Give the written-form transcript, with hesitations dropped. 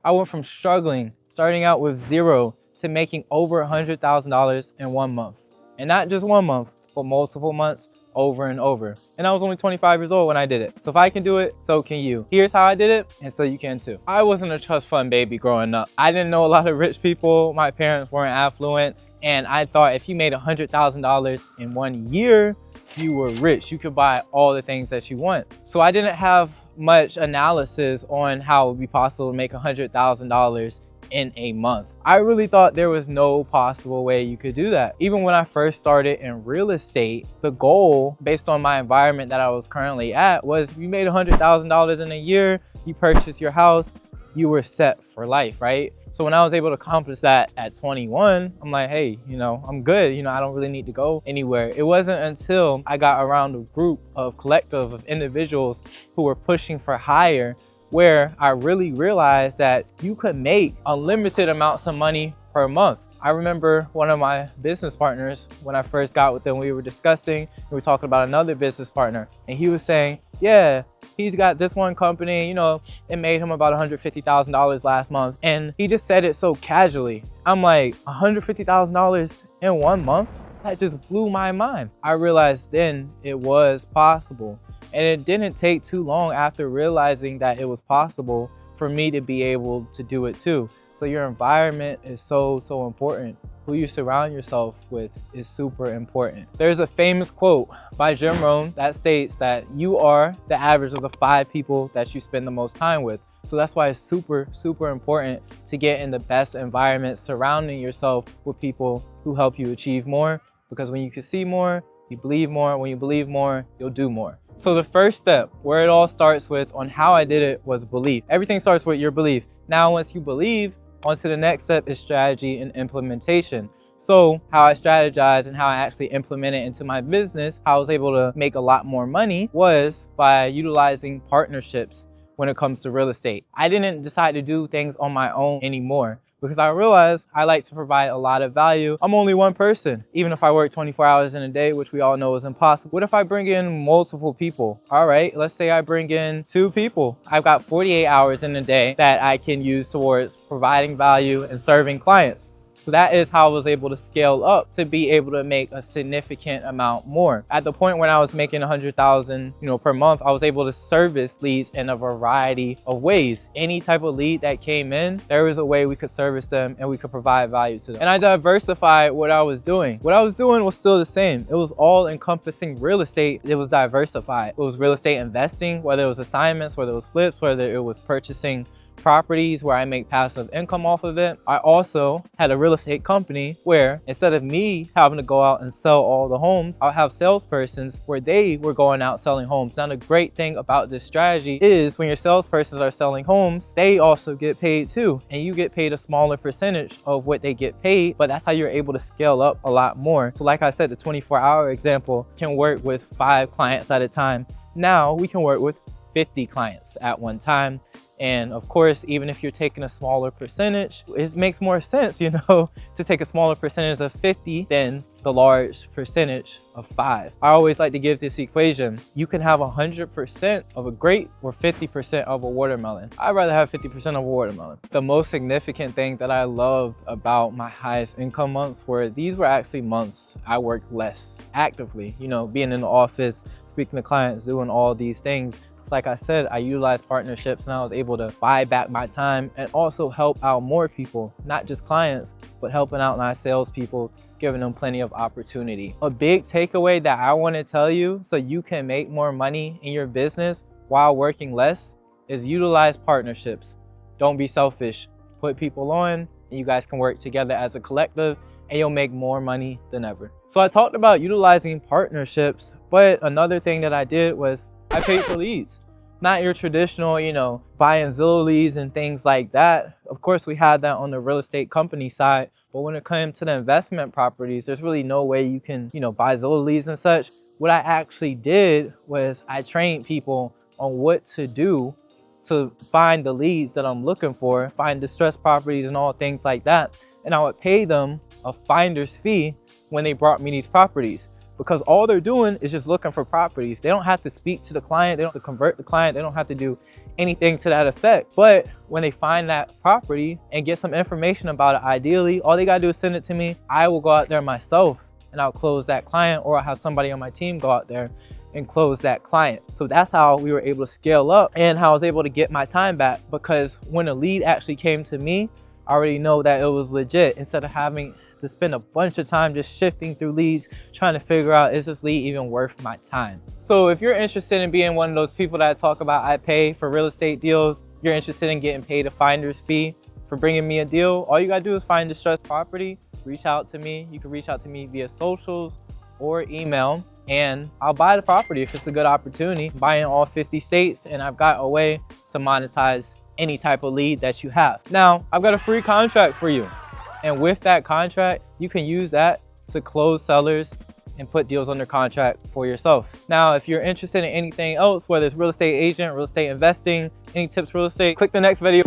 I went from struggling, starting out with zero, to making over $100,000 in 1 month. And not just 1 month, but multiple months over and over. And I was only 25 years old when I did it. So if I can do it, so can you. Here's how I did it, and so you can too. I wasn't a trust fund baby growing up. I didn't know a lot of rich people. My parents weren't affluent. And I thought if you made $100,000 in 1 year, you were rich. You could buy all the things that you want. So I didn't have much analysis on how it would be possible to make $100,000 in a month. I really thought there was no possible way you could do that. Even when I first started in real estate, the goal based on my environment that I was currently at was if you made $100,000 in a year, you purchased your house, you were set for life, right? So when I was able to accomplish that at 21, I'm like, hey, I'm good. I don't really need to go anywhere. It wasn't until I got around a group of collective of individuals who were pushing for higher where I really realized that you could make unlimited amounts of money per month. I remember one of my business partners, when I first got with them, we were discussing, we were talking about another business partner, and he was saying, yeah, he's got this one company, it made him about $150,000 last month. And he just said it so casually. I'm like, $150,000 in 1 month? That just blew my mind. I realized then it was possible. And it didn't take too long after realizing that it was possible for me to be able to do it too. So your environment is so important. Who you surround yourself with is super important. There's a famous quote by Jim Rohn that states that you are the average of the 5 people that you spend the most time with. So that's why it's super important to get in the best environment, surrounding yourself with people who help you achieve more. Because when you can see more, you believe more. When you believe more, you'll do more. So the first step, where it all starts with on how I did it, was belief. Everything starts with your belief. Now, once you believe, on to the next step is strategy and implementation. So how I strategized and how I actually implemented into my business, how I was able to make a lot more money, was by utilizing partnerships when it comes to real estate. I didn't decide to do things on my own anymore, because I realized I like to provide a lot of value. I'm only one person. Even if I work 24 hours in a day, which we all know is impossible. What if I bring in multiple people? All right, let's say I bring in 2 people. I've got 48 hours in a day that I can use towards providing value and serving clients. So that is how I was able to scale up to be able to make a significant amount more. At the point when I was making $100,000, per month, I was able to service leads in a variety of ways. Any type of lead that came in, there was a way we could service them and we could provide value to them. And I diversified what I was doing. What I was doing was still the same. It was all encompassing real estate. It was diversified. It was real estate investing, whether it was assignments, whether it was flips, whether it was purchasing properties where I make passive income off of it. I also had a real estate company where instead of me having to go out and sell all the homes, I'll have salespersons where they were going out selling homes. Now, the great thing about this strategy is when your salespersons are selling homes, they also get paid too. And you get paid a smaller percentage of what they get paid, but that's how you're able to scale up a lot more. So like I said, the 24-hour example can work with 5 clients at a time. Now we can work with 50 clients at one time. And of course, even if you're taking a smaller percentage, it makes more sense, to take a smaller percentage of 50 than the large percentage of 5. I always like to give this equation. You can have 100% of a grape or 50% of a watermelon. I'd rather have 50% of a watermelon. The most significant thing that I loved about my highest income months were these were actually months I worked less actively, being in the office, speaking to clients, doing all these things. It's like I said, I utilized partnerships and I was able to buy back my time and also help out more people, not just clients, but helping out my salespeople, giving them plenty of opportunity. A big takeaway that I want to tell you so you can make more money in your business while working less is utilize partnerships. Don't be selfish. Put people on and you guys can work together as a collective and you'll make more money than ever. So I talked about utilizing partnerships, but another thing that I did was I paid for leads. Not your traditional, buying Zillow leads and things like that. Of course, we had that on the real estate company side, but when it came to the investment properties, there's really no way you can, buy Zillow leads and such. What I actually did was I trained people on what to do to find the leads that I'm looking for, find distressed properties and all things like that. And I would pay them a finder's fee when they brought me these properties. because all they're doing is just looking for properties. They don't have to speak to the client. They don't have to convert the client. They don't have to do anything to that effect. But when they find that property and get some information about it, ideally, all they gotta do is send it to me. I will go out there myself and I'll close that client, or I'll have somebody on my team go out there and close that client. So that's how we were able to scale up and how I was able to get my time back, because when a lead actually came to me, I already know that it was legit, instead of having to spend a bunch of time just shifting through leads, trying to figure out, is this lead even worth my time? So if you're interested in being one of those people that I talk about, I pay for real estate deals, you're interested in getting paid a finder's fee for bringing me a deal, all you gotta do is find distressed property, reach out to me. You can reach out to me via socials or email, and I'll buy the property if it's a good opportunity. Buy in all 50 states, and I've got a way to monetize any type of lead that you have. Now, I've got a free contract for you. And with that contract, you can use that to close sellers and put deals under contract for yourself. Now, if you're interested in anything else, whether it's real estate agent, real estate investing, any tips for real estate, click the next video.